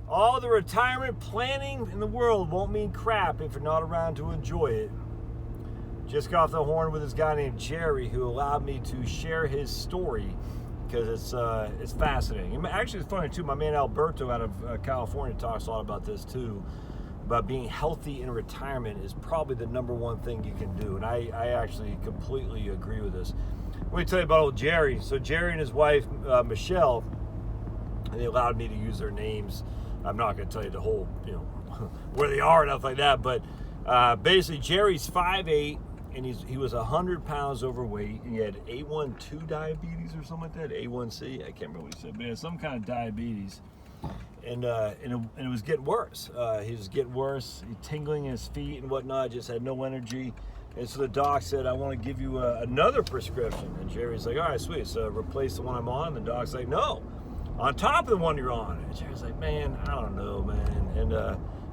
All the retirement planning in the world won't mean crap if you're not around to enjoy it. Just got off the horn with this guy named Jerry who allowed me to share his story because it's fascinating. And actually, it's funny too. My man Alberto out of California talks a lot about this too, about being healthy in retirement is probably the number one thing you can do. And I actually completely agree with this. Let me tell you about old Jerry. So Jerry and his wife, Michelle, and they allowed me to use their names. I'm not going to tell you the whole, where they are and stuff like that. But basically, Jerry's 5'8", and he was 100 pounds overweight, and he had A1-2 diabetes or something like that, A1C. I can't remember what he said, but he had some kind of diabetes. And it was getting worse. He was getting worse, tingling in his feet and whatnot, just had no energy. And so the doc said, I want to give you another prescription. And Jerry's like, all right, sweet. So replace the one I'm on. And the doc's like, no, on top of the one you're on. And Jerry's like, man, I don't know, man. And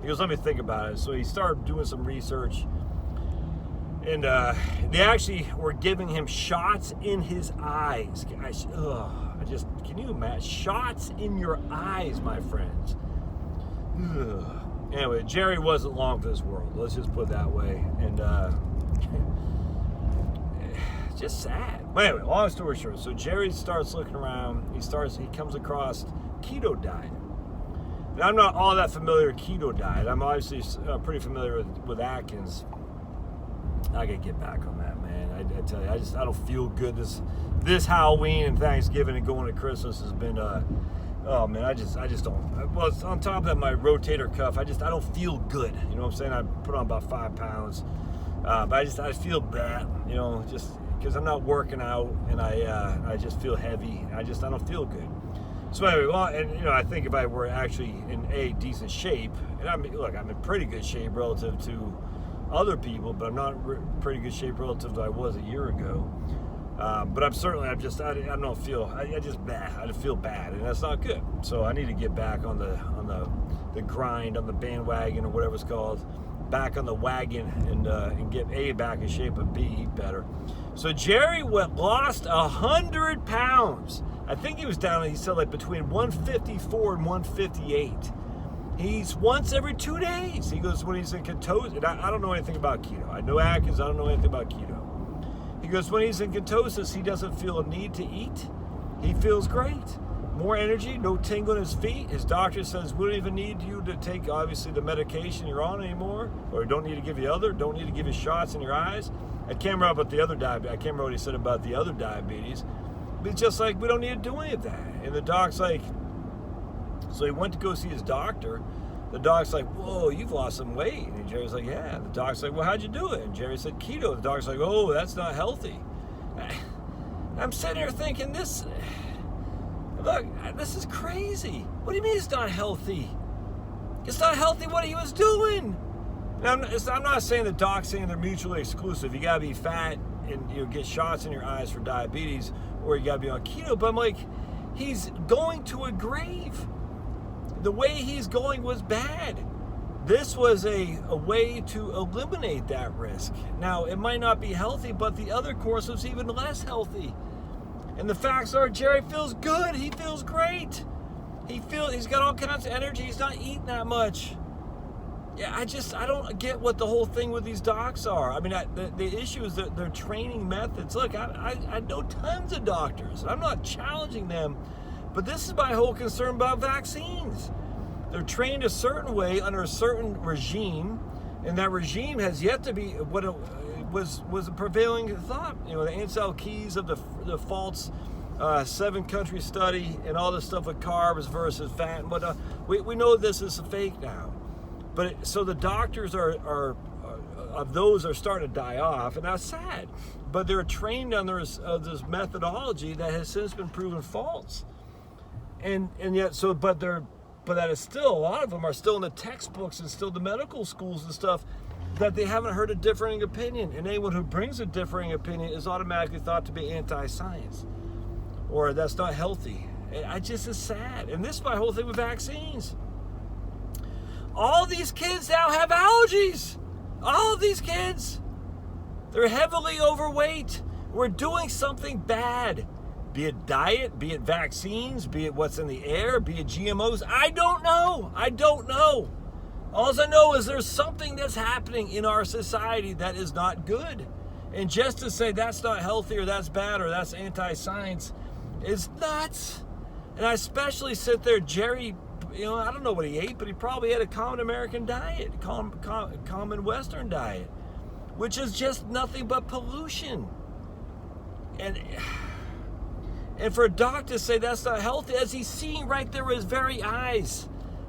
he goes, let me think about it. So he started doing some research. And they actually were giving him shots in his eyes. Can you imagine? Shots in your eyes, my friends. Ugh. Anyway, Jerry wasn't long for this world. Let's just put it that way. And just sad. But anyway, long story short. So Jerry starts looking around. He comes across keto diet. And I'm not all that familiar with keto diet. I'm obviously pretty familiar with Atkins. I gotta get back on that, man. I tell you, I don't feel good. This Halloween and Thanksgiving and going to Christmas has been oh man, I just don't. Well, on top of that, my rotator cuff, I don't feel good. You know what I'm saying? I put on about 5 pounds, but I feel bad. Just because I'm not working out and I just feel heavy. I don't feel good. So anyway, well, and I think if I were actually in a decent shape, and I'm in pretty good shape relative to other people, but I'm not in pretty good shape relative to I was a year ago. But I don't feel, I just feel bad, and that's not good. So I need to get back on the grind, on the bandwagon, or whatever it's called, back on the wagon, and get A, back in shape, and B, eat better. So Jerry lost 100 pounds. I think he was down, he said, like between 154 and 158. He's once every 2 days. He goes, when he's in ketosis, and I don't know anything about keto. I know Atkins, I don't know anything about keto. He goes, when he's in ketosis, he doesn't feel a need to eat. He feels great. More energy, no tingle in his feet. His doctor says, we don't even need you to take, obviously, the medication you're on anymore, or don't need to give you shots in your eyes. I can't remember about the other diabetes. I can't remember what he said about the other diabetes. But it's just like, we don't need to do any of that. And the doc's like, so he went to go see his doctor. The doc's like, whoa, you've lost some weight. And Jerry's like, yeah. And the doc's like, well, how'd you do it? And Jerry said, keto. The doc's like, oh, that's not healthy. I'm sitting here thinking, this is crazy. What do you mean it's not healthy? It's not healthy what he was doing. And I'm not saying the doc's saying they're mutually exclusive. You got to be fat and get shots in your eyes for diabetes, or you got to be on keto. But I'm like, he's going to a grave. The way he's going was bad. This was a way to eliminate that risk. Now, it might not be healthy, but the other course was even less healthy. And the facts are, Jerry feels good. He feels great. He's got all kinds of energy. He's not eating that much. Yeah, I don't get what the whole thing with these docs are. I mean, the issue is that their training methods. Look, I know tons of doctors. I'm not challenging them. But this is my whole concern about vaccines. They're trained a certain way under a certain regime, and that regime has yet to be what it was a prevailing thought. The Ansel Keys of the false 7-country study and all this stuff with carbs versus fat and whatnot. We know this is fake now. But so the doctors are starting to die off, and that's sad. But they're trained under this methodology that has since been proven false. And yet, but that is still, a lot of them are still in the textbooks and still the medical schools and stuff, that they haven't heard a differing opinion. And anyone who brings a differing opinion is automatically thought to be anti-science, or that's not healthy. It's sad. And this is my whole thing with vaccines. All these kids now have allergies. All of these kids. They're heavily overweight. We're doing something bad. Be it diet, be it vaccines, be it what's in the air, be it GMOs. I don't know. I don't know. All I know is there's something that's happening in our society that is not good. And just to say that's not healthy or that's bad or that's anti-science is nuts. And I especially sit there, Jerry, you know, I don't know what he ate, but he probably had a common American diet, common Western diet, which is just nothing but pollution. And for a doctor to say that's not healthy, as he's seeing right there with his very eyes,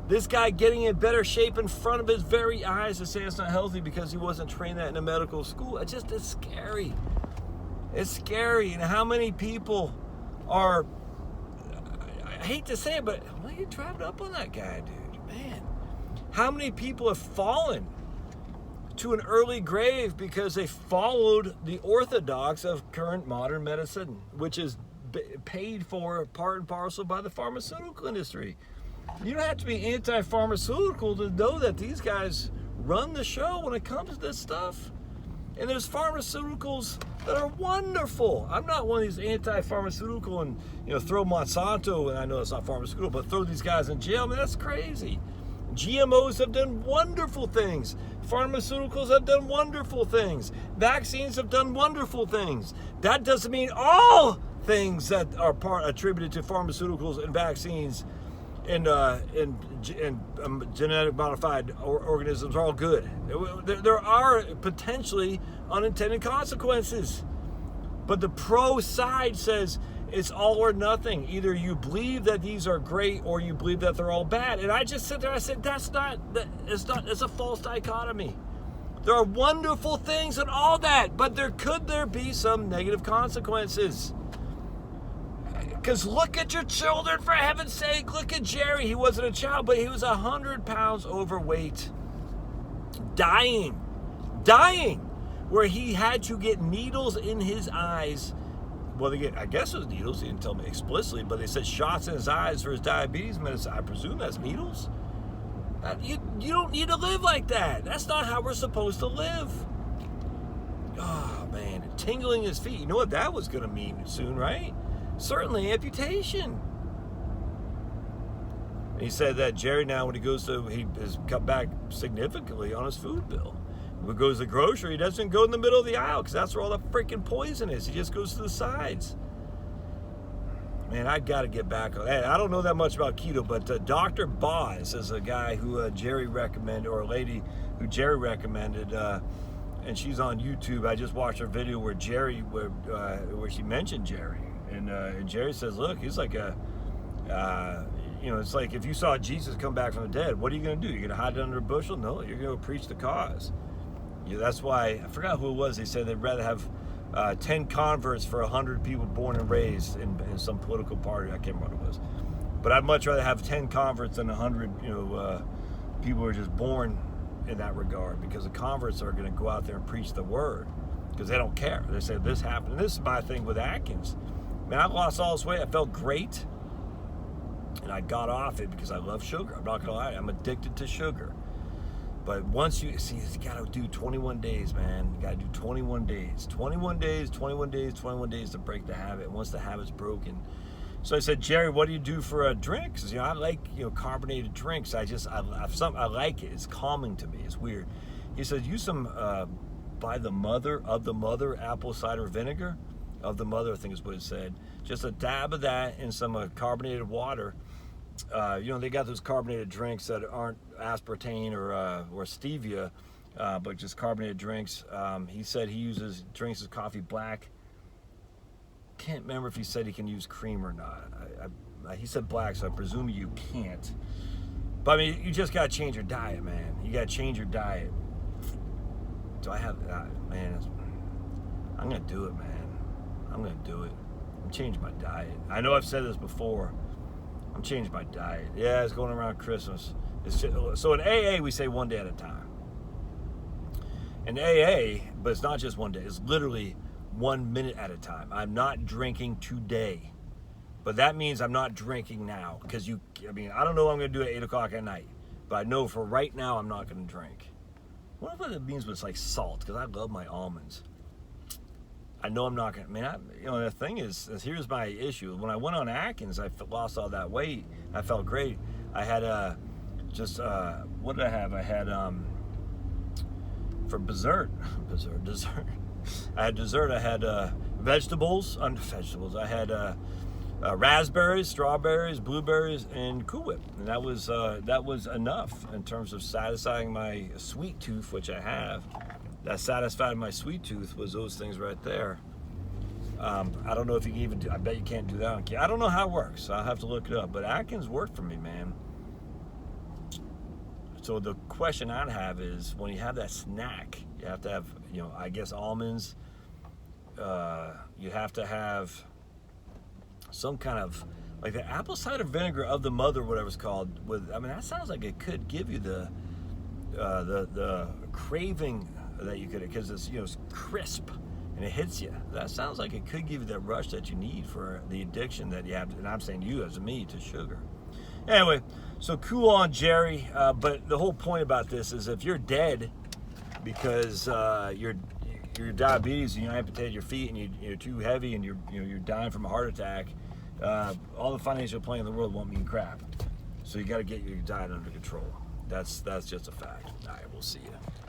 this guy getting in better shape in front of his very eyes, to say it's not healthy because he wasn't trained that in a medical school, it's scary. It's scary. And how many people are, I hate to say it, but why are you driving up on that guy, dude? Man, how many people have fallen to an early grave because they followed the orthodox of current modern medicine, which is paid for part and parcel by the pharmaceutical industry. You don't have to be anti-pharmaceutical to know that these guys run the show when it comes to this stuff. And there's pharmaceuticals that are wonderful. I'm not one of these anti-pharmaceutical and, you know, throw Monsanto, and I know it's not pharmaceutical, but throw these guys in jail. I mean, that's crazy. GMOs have done wonderful things. Pharmaceuticals have done wonderful things. Vaccines have done wonderful things. That doesn't mean all things that are attributed to pharmaceuticals and vaccines and genetic modified organisms are all good. There are potentially unintended consequences. But the pro side says it's all or nothing. Either you believe that these are great or you believe that they're all bad. And I just sit there, I said, it's a false dichotomy. There are wonderful things and all that, but could there be some negative consequences? Because look at your children, for heaven's sake. Look at Jerry. He wasn't a child, but he was 100 pounds overweight. Dying. Where he had to get needles in his eyes. Well, I guess it was needles. He didn't tell me explicitly, but they said shots in his eyes for his diabetes medicine. I presume that's needles. You don't need to live like that. That's not how we're supposed to live. Oh, man. Tingling his feet. You know what that was going to mean soon, right? Certainly amputation. He said that Jerry now, when he has cut back significantly on his food bill. When he goes to the grocery, he doesn't go in the middle of the aisle because that's where all the freaking poison is. He just goes to the sides. Man, I got to get back on that. I don't know that much about keto, but Dr. Boz is a guy who Jerry recommended, or a lady who Jerry recommended, and she's on YouTube. I just watched her video where she mentioned Jerry. And Jerry says, look, he's like it's like if you saw Jesus come back from the dead, what are you going to do? You're going to hide it under a bushel? No, you're going to preach the cause. That's why, I forgot who it was, they said they'd rather have 10 converts for 100 people born and raised in some political party. I can't remember what it was. But I'd much rather have 10 converts than 100 people who are just born in that regard, because the converts are going to go out there and preach the word because they don't care. They say this happened. And this is my thing with Atkins. Man, I lost all this weight. I felt great. And I got off it because I love sugar. I'm not going to lie. I'm addicted to sugar. But once you got to do 21 days, man. You got to do 21 days. 21 days to break the habit. Once the habit's broken. So I said, Jerry, what do you do for a drink? Because, I like, carbonated drinks. I like it. It's calming to me. It's weird. He said, use some by the mother apple cider vinegar. Of the mother, I think is what it said. Just a dab of that in some carbonated water. They got those carbonated drinks that aren't aspartame or stevia, but just carbonated drinks. He said he drinks his coffee black. Can't remember if he said he can use cream or not. He said black, so I presume you can't. But I mean, you just gotta change your diet, man. You gotta change your diet. Do I have man? I'm gonna do it, man. I'm going to do it. I'm changing my diet. I know I've said this before. I'm changing my diet. Yeah, it's going around Christmas. So in AA, we say one day at a time. In AA, but it's not just one day. It's literally 1 minute at a time. I'm not drinking today. But that means I'm not drinking now. Because I don't know what I'm going to do at 8 o'clock at night. But I know for right now, I'm not going to drink. I wonder what it means with like salt. Because I love my almonds. I know I'm not gonna. You know, the thing is here's my issue. When I went on Atkins, I lost all that weight. I felt great. I had what did I have? I had for dessert. I had dessert. I had vegetables. I had raspberries, strawberries, blueberries, and Cool Whip, and that was enough in terms of satisfying my sweet tooth, which I have. That satisfied my sweet tooth was those things right there. I don't know if you can even do. I bet you can't do that on. I don't know how it works. I'll have to look it up. But Atkins worked for me, man. So the question I'd have is, when you have that snack, you have to have, you know, I guess almonds. You have to have some kind of, like the apple cider vinegar of the mother, whatever it's called. That sounds like it could give you the craving that you could, because it's, you know, it's crisp and it hits you. That sounds like it could give you that rush that you need for the addiction that you have, and I'm saying you as me, to sugar. Anyway, so cool on Jerry, but the whole point about this is, if you're dead because your diabetes, and you amputated your feet, and you're too heavy, and you're dying from a heart attack, all the financial planning in the world won't mean crap. So you got to get your diet under control. That's just a fact. All right, we'll see you.